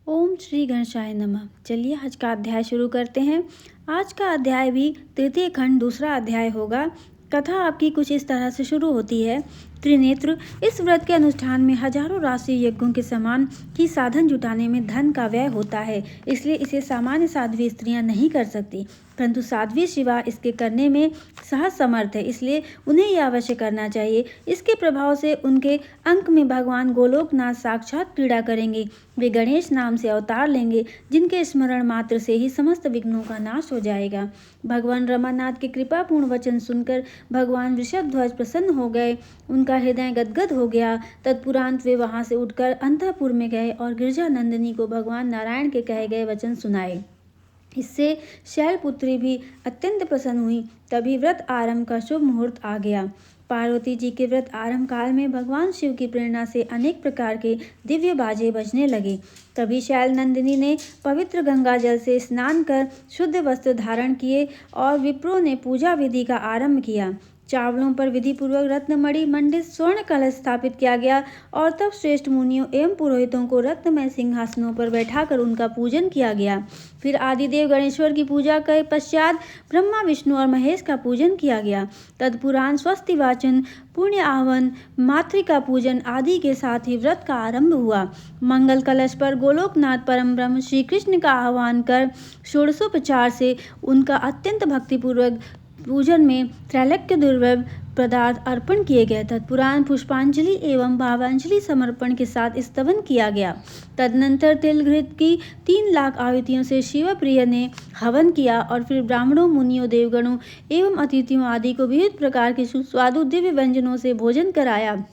ओम श्री गणेशाय नमः। चलिए आज का अध्याय शुरू करते हैं। आज का अध्याय भी तृतीय खंड दूसरा अध्याय होगा। कथा आपकी कुछ इस तरह से शुरू होती है। त्रिनेत्र इस व्रत के अनुष्ठान में हजारों राष्ट्रीय यज्ञों के समान ही साधन जुटाने में धन का व्यय होता है, इसलिए इसे सामान्य साध्वी स्त्रियां नहीं कर सकती, परंतु साध्वी शिवा इसके करने में सहज समर्थ है, इसलिए उन्हें यह अवश्य करना चाहिए। इसके प्रभाव से उनके अंक में भगवान गोलोकनाथ साक्षात क्रीड़ा करेंगे। वे गणेश नाम से अवतार लेंगे, जिनके स्मरण मात्र से ही समस्त विघ्नों का नाश हो जाएगा। भगवान रमानाथ के कृपापूर्ण वचन सुनकर भगवान वृषभध्वज प्रसन्न हो गए। उनका हृदय गदगद हो गया। तत्पुरांत वे वहां से उठकर अंतःपुर में गए और गिरजा नंदिनी को भगवान नारायण के कहे गए वचन सुनाए। इससे शैलपुत्री भी अत्यंत प्रसन्न हुई। तभी व्रत आरंभ का शुभ मुहूर्त आ गया। पार्वती जी के व्रत आरंभ काल में भगवान शिव की प्रेरणा से अनेक प्रकार के दिव्य बाजे बजने लगे। तभी शैल नंदिनी ने पवित्र गंगा जल से स्नान कर शुद्ध वस्त्र धारण किए और विप्रों ने पूजा विधि का आरंभ किया। चावलों पर विधि पूर्वक रत्नमणि मंडित स्वर्ण कलश स्थापित किया गया और तब श्रेष्ठ मुनियों एवं पुरोहितों को रत्नमय सिंहासनों पर बैठाकर उनका पूजन किया गया। फिर आदिदेव गणेश्वर की पूजा के पश्चात ब्रह्मा विष्णु और महेश का पूजन किया गया। तत्पुराण स्वस्ति वाचन, पुण्य आह्वन, मातृका पूजन आदि के साथ ही व्रत का आरंभ हुआ। मंगल कलश पर गोलोकनाथ परम ब्रह्म श्री कृष्ण का आह्वान कर षोडशोपचार से उनका अत्यंत भक्तिपूर्वक पूजन में त्रैलोक्य दुर्लभ पदार्थ अर्पण किए गए। तत्पुराण पुष्पांजलि एवं भावांजलि समर्पण के साथ स्तवन किया गया। तदनंतर तिल घृत की 3 लाख आहुतियों से शिवप्रिय ने हवन किया और फिर ब्राह्मणों, मुनियों, देवगणों एवं अतिथियों आदि को विविध प्रकार के सुस्वादु दिव्य व्यंजनों से भोजन कराया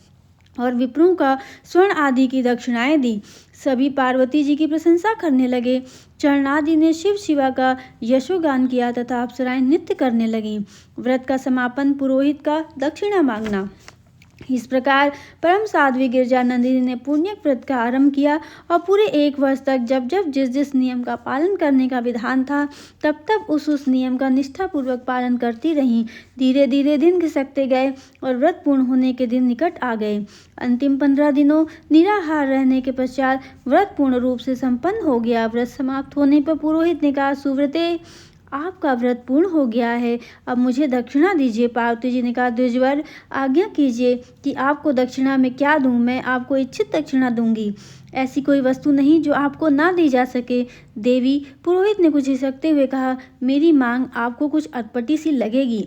और विप्रों का स्वर्ण आदि की दक्षिणाएं दी। सभी पार्वती जी की प्रशंसा करने लगे। चरणादि ने शिव शिवा का यशोगान किया तथा अप्सराएं नृत्य करने लगीं। व्रत का समापन पुरोहित का दक्षिणा मांगना। इस प्रकार परम साध्वी गिरजा नंदिनी ने पुण्य व्रत का आरंभ किया और पूरे 1 वर्ष तक जब जब जिस नियम का पालन करने का विधान था तब तब उस नियम का निष्ठापूर्वक पालन करती रहीं। धीरे धीरे दिन खिसकते गए और व्रत पूर्ण होने के दिन निकट आ गए। अंतिम 15 दिनों निराहार रहने के पश्चात व्रत पूर्ण रूप से संपन्न हो गया। व्रत समाप्त होने पर पुरोहित ने कहा, सुव्रते, आपका व्रत पूर्ण हो गया है, अब मुझे दक्षिणा दीजिए। पार्वती जी ने कहा, द्विजवर, आज्ञा कीजिए कि आपको दक्षिणा में क्या दूं। मैं आपको इच्छित दक्षिणा दूंगी, ऐसी कोई वस्तु नहीं जो आपको ना दी जा सके। देवी, पुरोहित ने कुछ हिचकते हुए कहा, मेरी मांग आपको कुछ अटपटी सी लगेगी,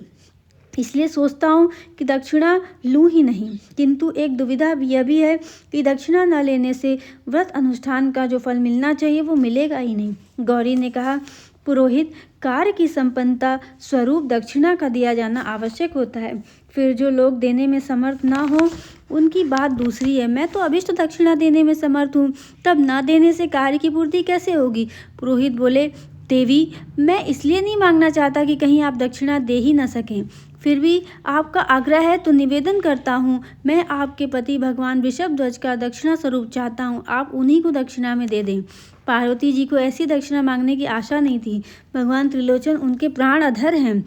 इसलिए सोचता हूँ कि दक्षिणा लूँ ही नहीं, किंतु एक दुविधा यह भी है कि दक्षिणा न लेने से व्रत अनुष्ठान का जो फल मिलना चाहिए वो मिलेगा ही नहीं। गौरी ने कहा, पुरोहित, कार्य की संपन्नता स्वरूप दक्षिणा का दिया जाना आवश्यक होता है। फिर जो लोग देने में समर्थ ना हो उनकी बात दूसरी है। मैं तो अभिष्ट दक्षिणा देने में समर्थ हूँ, तब ना देने से कार्य की पूर्ति कैसे होगी। पुरोहित बोले, देवी, मैं इसलिए नहीं मांगना चाहता कि कहीं आप दक्षिणा दे ही न सकें, फिर भी आपका आग्रह है तो निवेदन करता हूँ। मैं आपके पति भगवान वृषभध्वज का दक्षिणा स्वरूप चाहता हूँ, आप उन्हीं को दक्षिणा में दे दें। पार्वती जी को ऐसी दक्षिणा मांगने की आशा नहीं थी। भगवान त्रिलोचन उनके प्राण अधर हैं,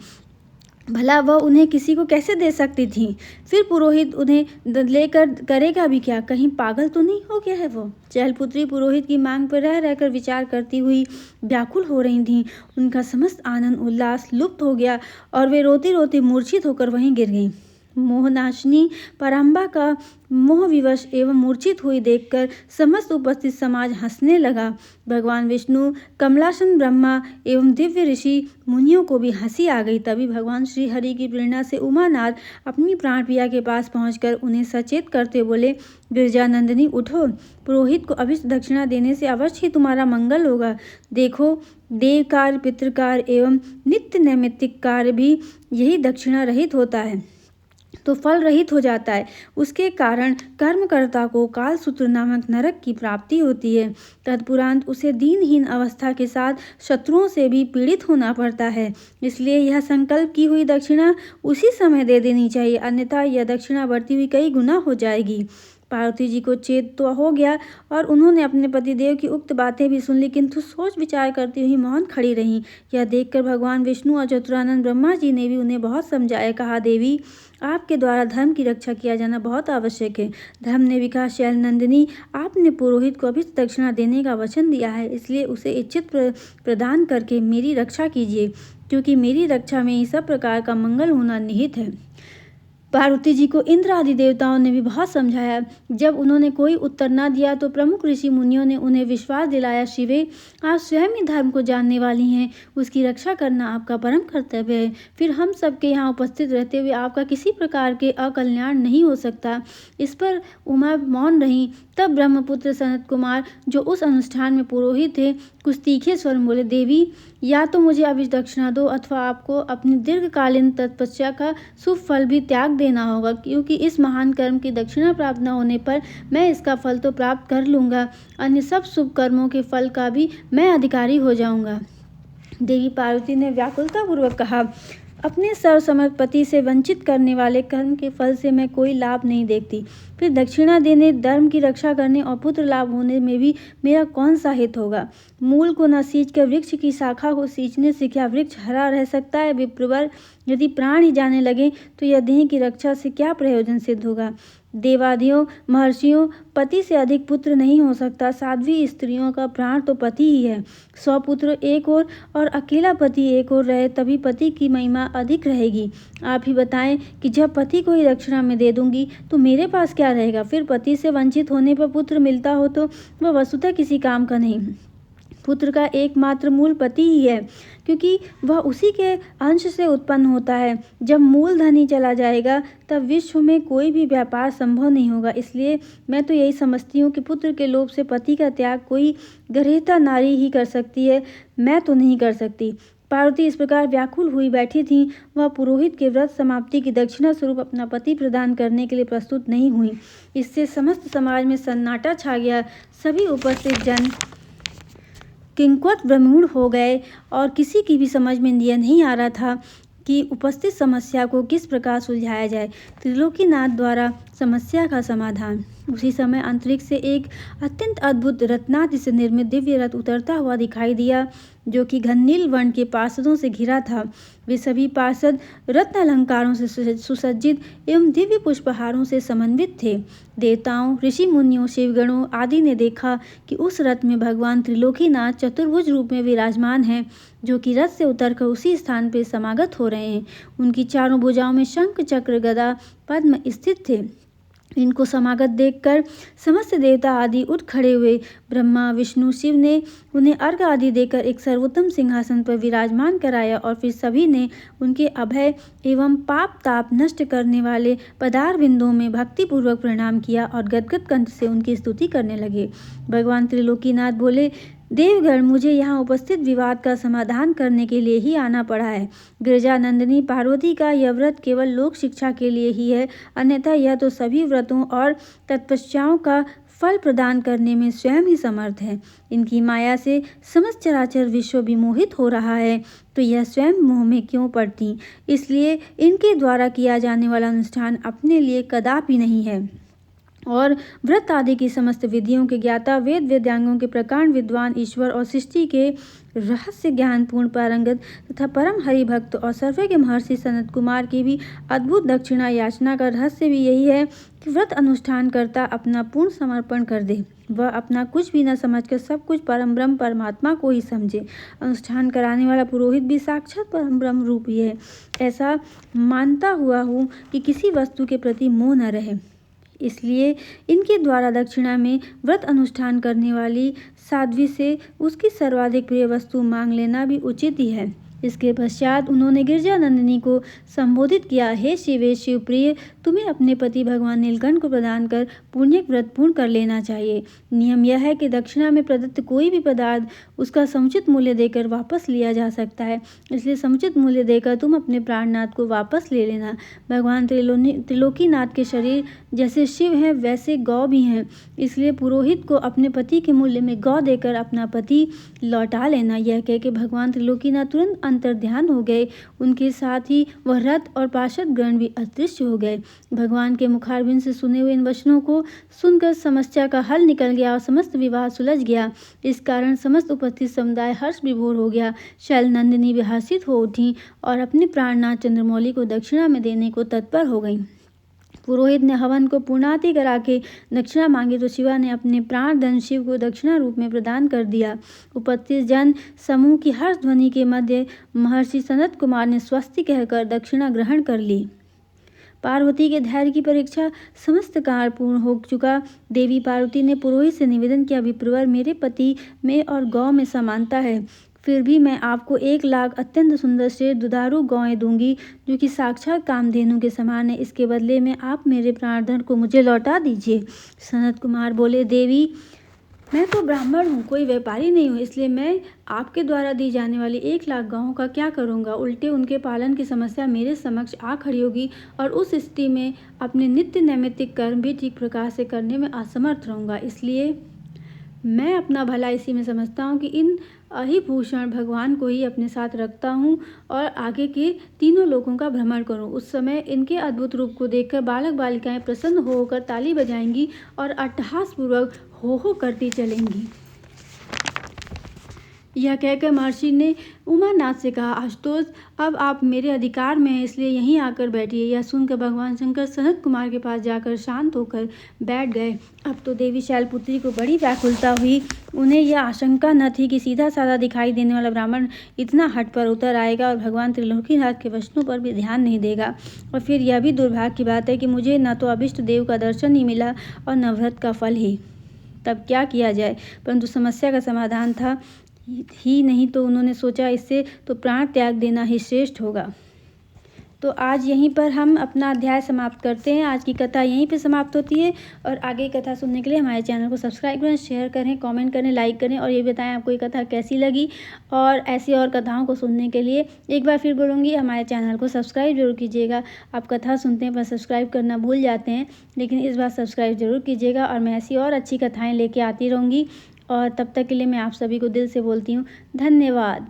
भला वह उन्हें किसी को कैसे दे सकती थी। फिर पुरोहित उन्हें लेकर करेगा भी क्या, कहीं पागल तो नहीं हो गया है वो। शैलपुत्री पुरोहित की मांग पर रह रहकर विचार करती हुई व्याकुल हो रही थीं। उनका समस्त आनंद उल्लास लुप्त हो गया और वे रोती रोती मूर्छित होकर वहीं गिर गईं। मोहनाशिनी पराम्बा का मोह विवश एवं मूर्छित हुई देखकर समस्त उपस्थित समाज हंसने लगा। भगवान विष्णु, कमलासन ब्रह्मा एवं दिव्य ऋषि मुनियों को भी हंसी आ गई। तभी भगवान श्री हरि की प्रेरणा से उमानाथ अपनी प्राण प्रिया के पास पहुंचकर उन्हें सचेत करते बोले, गिरजानंदिनी, उठो, पुरोहित को अभिष्ट दक्षिणा देने से अवश्य ही तुम्हारा मंगल होगा। देखो, देव कार्य, पितृकार्य एवं नित्य नैमित्तिक कार्य भी यही दक्षिणा रहित होता है तो फल रहित हो जाता है। उसके कारण कर्मकर्ता को कालसूत्र नामक नरक की प्राप्ति होती है। तत्पुरांत उसे दीनहीन अवस्था के साथ शत्रुओं से भी पीड़ित होना पड़ता है। इसलिए यह संकल्प की हुई दक्षिणा उसी समय दे देनी चाहिए, अन्यथा यह दक्षिणा बढ़ती हुई कई गुना हो जाएगी। पार्वती जी को चेत तो हो गया और उन्होंने अपने पतिदेव की उक्त बातें भी सुन ली, किंतु सोच विचार करती हुई मौन खड़ी रहीं। यह देखकर भगवान विष्णु और चतुरानंद ब्रह्मा जी ने भी उन्हें बहुत समझाया। कहा, देवी, आपके द्वारा धर्म की रक्षा किया जाना बहुत आवश्यक है। धर्म ने भी कहा, शैल नंदिनी, आपने पुरोहित को अभी दक्षिणा देने का वचन दिया है, इसलिए उसे इच्छित प्रदान करके मेरी रक्षा कीजिए, क्योंकि मेरी रक्षा में ही सब प्रकार का मंगल होना निहित है। पार्वती जी को इंद्र आदि देवताओं ने भी बहुत समझाया। जब उन्होंने कोई उत्तर न दिया तो प्रमुख ऋषि मुनियों ने उन्हें विश्वास दिलाया, शिवे, आप स्वयं ही धर्म को जानने वाली हैं, उसकी रक्षा करना आपका परम कर्तव्य है। फिर हम सबके यहाँ उपस्थित रहते हुए आपका किसी प्रकार के अकल्याण नहीं हो सकता। इस पर उमा मौन रहीं। तब ब्रह्मपुत्र सनत कुमार, जो उस अनुष्ठान में पुरोहित थे, कुछ तीखे स्वर में बोले, देवी, या तो मुझे अभी दक्षिणा दो अथवा आपको अपनी दीर्घकालीन तपस्या का शुभ फल भी त्याग देना होगा, क्योंकि इस महान कर्म की दक्षिणा प्राप्त न होने पर मैं इसका फल तो प्राप्त कर लूँगा, अन्य सब शुभ कर्मों के फल का भी मैं अधिकारी हो जाऊँगा। देवी पार्वती ने व्याकुलतापूर्वक कहा, अपने सर्वसमर्थ पति से वंचित करने वाले कर्म के फल से मैं कोई लाभ नहीं देखती। फिर दक्षिणा देने, धर्म की रक्षा करने और पुत्र लाभ होने में भी मेरा कौन सा हित होगा। मूल को न सींचकर वृक्ष की शाखा को सींचने से क्या वृक्ष हरा रह सकता है विप्रवर? यदि प्राण ही जाने लगे तो यह देह की रक्षा से क्या प्रयोजन सिद्ध होगा। देवादियों, महर्षियों, पति से अधिक पुत्र नहीं हो सकता। साध्वी स्त्रियों का प्राण तो पति ही है। 100 पुत्र एक ओर और अकेला पति एक ओर रहे, तभी पति की महिमा अधिक रहेगी। आप ही बताएं कि जब पति को ही दक्षिणा में दे दूंगी तो मेरे पास क्या रहेगा। फिर पति से वंचित होने पर पुत्र मिलता हो तो वह वस्तुतः किसी काम का नहीं। पुत्र का एकमात्र मूल पति ही है, क्योंकि वह उसी के अंश से उत्पन्न होता है। जब मूल धन ही चला जाएगा तब विश्व में कोई भी व्यापार संभव नहीं होगा। इसलिए मैं तो यही समझती हूँ कि पुत्र के लोभ से पति का त्याग कोई गृहस्था नारी ही कर सकती है, मैं तो नहीं कर सकती। पार्वती इस प्रकार व्याकुल हुई बैठी थी। वह पुरोहित के व्रत समाप्ति की दक्षिणा स्वरूप अपना पति प्रदान करने के लिए प्रस्तुत नहीं हुई। इससे समस्त समाज में सन्नाटा छा गया। सभी उपस्थित जन किंकवत ब्रह्मूढ़ हो गए और किसी की भी समझ में यह नहीं आ रहा था कि उपस्थित समस्या को किस प्रकार सुलझाया जाए। त्रिलोकीनाथ द्वारा समस्या का समाधान। उसी समय अंतरिक्ष से एक अत्यंत अद्भुत रत्नादि से निर्मित दिव्य रथ उतरता हुआ दिखाई दिया, जो कि घननील वर्ण के पार्षदों से घिरा था। वे सभी पार्षद रत्न अलंकारों से सुसज्जित एवं दिव्य पुष्पहारों से समन्वित थे। देवताओं, ऋषि मुनियों, शिवगणों आदि ने देखा कि उस रथ में भगवान त्रिलोकीनाथ चतुर्भुज रूप में विराजमान हैं, जो कि रथ से उतरकर उसी स्थान पर समागत हो रहे हैं। उनकी चारों भुजाओं में शंख, चक्र, गदा, पद्म स्थित थे। इनको समागत देखकर समस्त देवता आदि उठ खड़े हुए। ब्रह्मा, विष्णु, शिव ने उन्हें अर्घ्य आदि देकर एक सर्वोत्तम सिंहासन पर विराजमान कराया और फिर सभी ने उनके अभय एवं पाप ताप नष्ट करने वाले पदार बिंदुओं में भक्तिपूर्वक प्रणाम किया और गदगद कंठ से उनकी स्तुति करने लगे। भगवान त्रिलोकीनाथ बोले, देवगण, मुझे यहाँ उपस्थित विवाद का समाधान करने के लिए ही आना पड़ा है। गिरिजानंदिनी पार्वती का यह व्रत केवल लोक शिक्षा के लिए ही है, अन्यथा यह तो सभी व्रतों और तपस्याओं का फल प्रदान करने में स्वयं ही समर्थ है। इनकी माया से समस्त चराचर विश्व विमोहित हो रहा है, तो यह स्वयं मोह में क्यों पड़ती। इसलिए इनके द्वारा किया जाने वाला अनुष्ठान अपने लिए कदापि नहीं है। और व्रत आदि की समस्त विधियों के ज्ञाता, वेद वेदांगों के प्रकांड विद्वान, ईश्वर और सृष्टि के रहस्य ज्ञानपूर्ण पारंगत तथा परम हरिभक्त और सर्वज्ञ महर्षि सनत कुमार की भी अद्भुत दक्षिणा याचना का रहस्य भी यही है कि व्रत अनुष्ठान करता अपना पूर्ण समर्पण कर दे। वह अपना कुछ भी न समझकर सब कुछ परम ब्रह्म परमात्मा को ही समझे। अनुष्ठान कराने वाला पुरोहित भी साक्षात परम ब्रह्म रूप ही है, ऐसा मानता हुआ हूँ कि किसी वस्तु के प्रति मोह न रहे। इसलिए इनके द्वारा दक्षिणा में व्रत अनुष्ठान करने वाली साध्वी से उसकी सर्वाधिक प्रिय वस्तु मांग लेना भी उचित ही है। इसके पश्चात उन्होंने गिरिजानंदिनी को संबोधित किया, हे शिवे, शिवप्रिय, तुम्हें अपने पति भगवान नीलकंठ को प्रदान कर पुण्य व्रत पूर्ण कर लेना चाहिए। नियम यह है कि दक्षिणा में प्रदत्त कोई भी पदार्थ उसका समुचित मूल्य देकर वापस लिया जा सकता है, इसलिए समुचित मूल्य देकर तुम अपने प्राणनाथ को वापस ले लेना। भगवान त्रिलोकीनाथ के शरीर जैसे शिव हैं वैसे गौ भी हैं, इसलिए पुरोहित को अपने पति के मूल्य में गौ देकर अपना पति लौटा लेना। यह कह के भगवान त्रिलोकीनाथ तुरंत अंतर्ध्यान हो गए। उनके साथ ही वह रथ और पार्षद गण भी अदृश्य हो गए। भगवान के मुखारबिंद से सुने हुए इन वचनों को सुनकर समस्या का हल निकल गया और समस्त विवाद सुलझ गया। इस कारण समस्त उपस्थित समुदाय हर्ष विभोर हो गया। शैलनंदिनी विहर्षित हो उठी और अपने प्राणनाथ चंद्रमौली को दक्षिणा में देने को तत्पर हो गई। पुरोहित ने हवन को पूर्णाहुति करा के दक्षिणा मांगी तो शिवा ने अपने प्राण धन शिव को दक्षिणा रूप में प्रदान कर दिया। उपस्थित जन समूह की हर्ष ध्वनि के मध्य महर्षि सनत कुमार ने स्वस्ति कहकर दक्षिणा ग्रहण कर ली। पार्वती के धैर्य की परीक्षा समस्त कार्य पूर्ण हो चुका। देवी पार्वती ने पुरोहित से निवेदन किया, विप्रवर, मेरे पति में और गौ में समानता है, फिर भी मैं आपको 1 लाख अत्यंत सुंदर श्रेष्ठ दुधारू गौएं दूंगी जो कि साक्षात कामधेनु के समान है। इसके बदले में आप मेरे प्राणधन को मुझे लौटा दीजिए। सनत कुमार बोले, देवी, मैं तो ब्राह्मण हूँ, कोई व्यापारी नहीं हूँ, इसलिए मैं आपके द्वारा दी जाने वाली 1 लाख गायों का क्या करूँगा। उल्टे उनके पालन की समस्या मेरे समक्ष आ खड़ी होगी और उस स्थिति में अपने नित्य नैमित्तिक कर्म भी ठीक प्रकार से करने में असमर्थ रहूँगा। इसलिए मैं अपना भला इसी में समझता हूँ कि इन अहिभूषण भगवान को ही अपने साथ रखता हूँ और आगे के तीनों लोकों का भ्रमण करूँ। उस समय इनके अद्भुत रूप को देखकर बालक बालिकाएं प्रसन्न होकर ताली बजाएंगी और अट्टहासपूर्वक हो करती चलेंगी। यह कहकर महर्षि ने उमानाथ से कहा, आशुतोष, अब आप मेरे अधिकार में हैं, इसलिए यहीं आकर बैठिए। यह सुनकर भगवान शंकर सनत कुमार के पास जाकर शांत होकर बैठ गए। अब तो देवी शैलपुत्री को बड़ी व्याकुलता हुई। उन्हें यह आशंका न थी कि सीधा साधा दिखाई देने वाला ब्राह्मण इतना हट पर उतर आएगा और भगवान त्रिलोकीनाथ के वचनों पर भी ध्यान नहीं देगा। और फिर यह भी दुर्भाग्य की बात है कि मुझे न तो अभिष्ट देव का दर्शन ही मिला और न व्रत का फल ही। तब क्या किया जाए? परंतु समस्या का समाधान था ही नहीं, तो उन्होंने सोचा इससे तो प्राण त्याग देना ही श्रेष्ठ होगा। तो आज यहीं पर हम अपना अध्याय समाप्त करते हैं। आज की कथा यहीं पे समाप्त होती है और आगे की कथा सुनने के लिए हमारे चैनल को सब्सक्राइब करें, शेयर करें, कमेंट करें, लाइक करें और ये बताएं आपको ये कथा कैसी लगी। और ऐसी और कथाओं को सुनने के लिए एक बार फिर बोलूँगी, हमारे चैनल को सब्सक्राइब जरूर कीजिएगा। आप कथा सुनते हैं पर सब्सक्राइब करना भूल जाते हैं, लेकिन इस बार सब्सक्राइब जरूर कीजिएगा और मैं ऐसी और अच्छी कथाएँ लेके आती रहूँगी। और तब तक के लिए मैं आप सभी को दिल से बोलती हूँ धन्यवाद।